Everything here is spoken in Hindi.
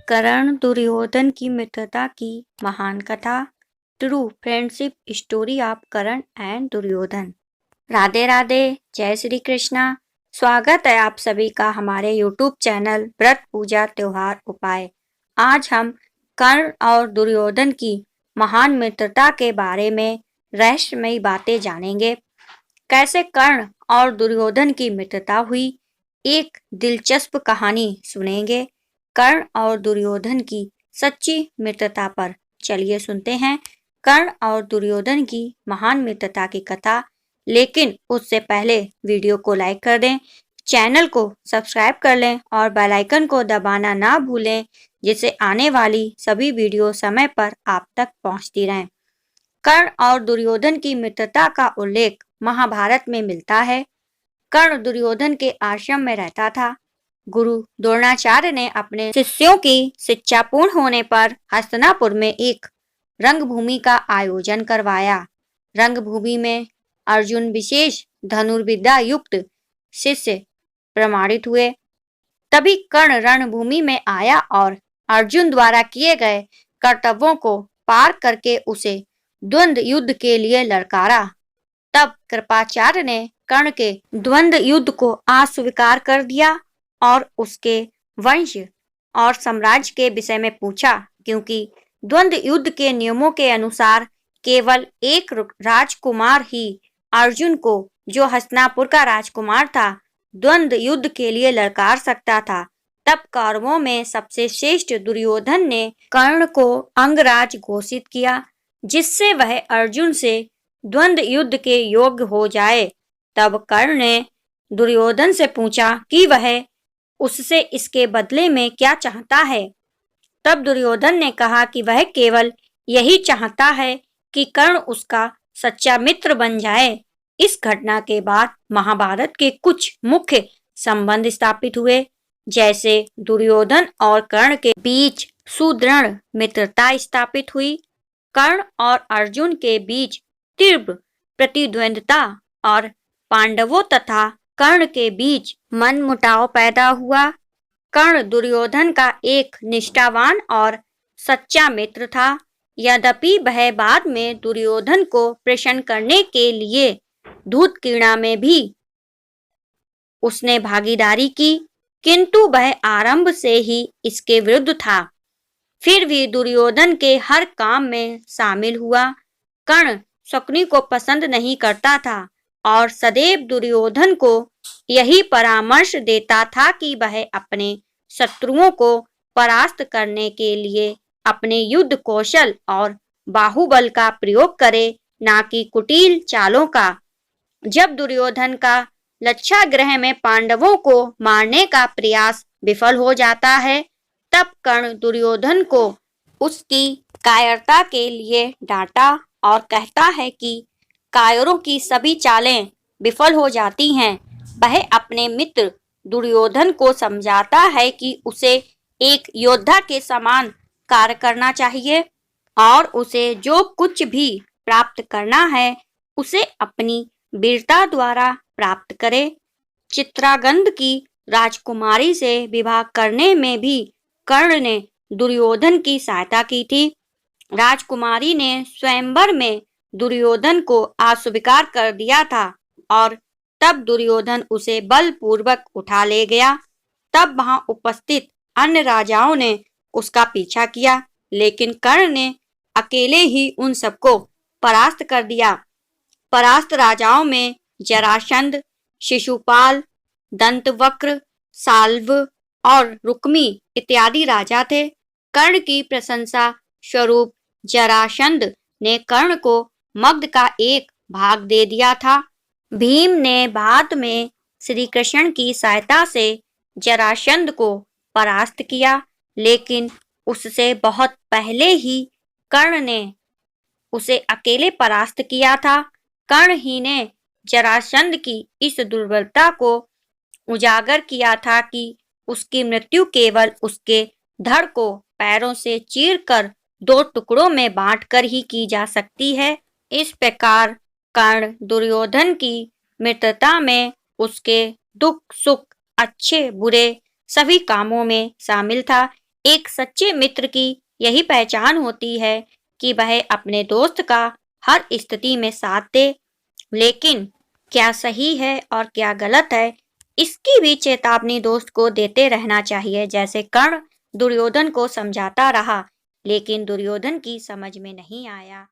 कर्ण दुर्योधन की मित्रता की महान कथा। True friendship story of Karna and Duryodhana. Radhe Radhe, जय श्री कृष्णा। स्वागत है आप सभी का हमारे YouTube चैनल व्रत पूजा त्योहार उपाय। आज हम कर्ण और दुर्योधन की महान मित्रता के बारे में रहस्यमयी बातें जानेंगे। कैसे कर्ण और दुर्योधन की मित्रता हुई, एक दिलचस्प कहानी सुनेंगे कर्ण और दुर्योधन की सच्ची मित्रता पर। चलिए सुनते हैं कर्ण और दुर्योधन की महान मित्रता की कथा। लेकिन उससे पहले वीडियो को लाइक कर दें, चैनल को सब्सक्राइब कर लें और बेल आइकन को दबाना ना भूलें, जिससे आने वाली सभी वीडियो समय पर आप तक पहुंचती रहें। कर्ण और दुर्योधन की मित्रता का उल्लेख महाभारत में मिलता है। कर्ण दुर्योधन के आश्रम में रहता था। गुरु द्रोणाचार्य ने अपने शिष्यों की शिक्षा पूर्ण होने पर हस्तिनापुर में एक रंगभूमि का आयोजन करवाया। रंगभूमि में अर्जुन विशेष धनुर्विद्या युक्त शिष्य प्रमाणित हुए। तभी कर्ण रणभूमि में आया और अर्जुन द्वारा किए गए कर्तव्यों को पार करके उसे द्वंद्व युद्ध के लिए ललकारा। तब कृपाचार्य ने कर्ण के द्वंद्व युद्ध को अस्वीकार कर दिया और उसके वंश और साम्राज्य के विषय में पूछा, क्योंकि द्वंद्व युद्ध के नियमों के अनुसार केवल एक राजकुमार ही अर्जुन को, जो हस्तिनापुर का राजकुमार था, द्वंद्व युद्ध के लिए ललकार सकता था। तब कौरवों में सबसे श्रेष्ठ दुर्योधन ने कर्ण को अंगराज घोषित किया, जिससे वह अर्जुन से द्वंद्व युद्ध के योग्य हो जाए। तब कर्ण ने दुर्योधन से पूछा कि वह उससे इसके बदले में क्या चाहता है। तब दुर्योधन ने कहा कि वह केवल यही चाहता है कि कर्ण उसका सच्चा मित्र बन जाए। इस घटना के बाद महाभारत के कुछ मुख्य संबंध स्थापित हुए, जैसे दुर्योधन और कर्ण के बीच सुदृढ़ मित्रता स्थापित हुई। कर्ण और अर्जुन के बीच तीव्र प्रतिद्वंद्विता और पांडवों तथा कर्ण के बीच मनमुटाव पैदा हुआ। कर्ण दुर्योधन का एक निष्ठावान और सच्चा मित्र था। यद्यपि वह बाद में दुर्योधन को प्रसन्न करने के लिए दूतक्रीड़ा में भी उसने भागीदारी की, किंतु वह आरंभ से ही इसके विरुद्ध था। फिर भी दुर्योधन के हर काम में शामिल हुआ। कर्ण शकुनी को पसंद नहीं करता था और सदैव दुर्योधन को यही परामर्श देता था कि वह अपने शत्रुओं को परास्त करने के लिए अपने युद्ध कौशल और बाहुबल का प्रयोग करे, ना कि कुटिल चालों का। जब दुर्योधन का लक्षागृह में पांडवों को मारने का प्रयास विफल हो जाता है, तब कर्ण दुर्योधन को उसकी कायरता के लिए डांटा और कहता है कि कायरों की सभी चालें विफल हो जाती हैं। वह अपने मित्र दुर्योधन को समझाता है कि उसे एक योद्धा के समान कार्य करना चाहिए और उसे जो कुछ भी प्राप्त करना है उसे अपनी वीरता द्वारा प्राप्त करे। चित्रांगद की राजकुमारी से विवाह करने में भी कर्ण ने दुर्योधन की सहायता की थी। राजकुमारी ने स्वयंवर में दुर्योधन को अस्वीकार कर दिया था और तब दुर्योधन उसे बलपूर्वक उठा ले गया। तब वहां उपस्थित अन्य राजाओं ने उसका पीछा किया, लेकिन कर्ण ने अकेले ही उन सबको परास्त कर दिया। परास्त राजाओं में जरासंध, शिशुपाल, दंतवक्र, साल्व और रुक्मी इत्यादि राजा थे। कर्ण की प्रशंसा स्वरूप जरासंध ने कर्ण को मगध का एक भाग दे दिया था। भीम ने बाद में श्री कृष्ण की सहायता से जरासंध को परास्त किया, लेकिन उससे बहुत पहले ही कर्ण ने उसे अकेले परास्त किया था। कर्ण ही ने जरासंध की इस दुर्बलता को उजागर किया था कि उसकी मृत्यु केवल उसके धड़ को पैरों से चीरकर 2 टुकड़ों में बांटकर ही की जा सकती है। इस प्रकार कर्ण दुर्योधन की मित्रता में उसके दुख सुख, अच्छे बुरे सभी कामों में शामिल था। एक सच्चे मित्र की यही पहचान होती है कि वह अपने दोस्त का हर स्थिति में साथ दे, लेकिन क्या सही है और क्या गलत है इसकी भी चेतावनी दोस्त को देते रहना चाहिए। जैसे कर्ण दुर्योधन को समझाता रहा, लेकिन दुर्योधन की समझ में नहीं आया।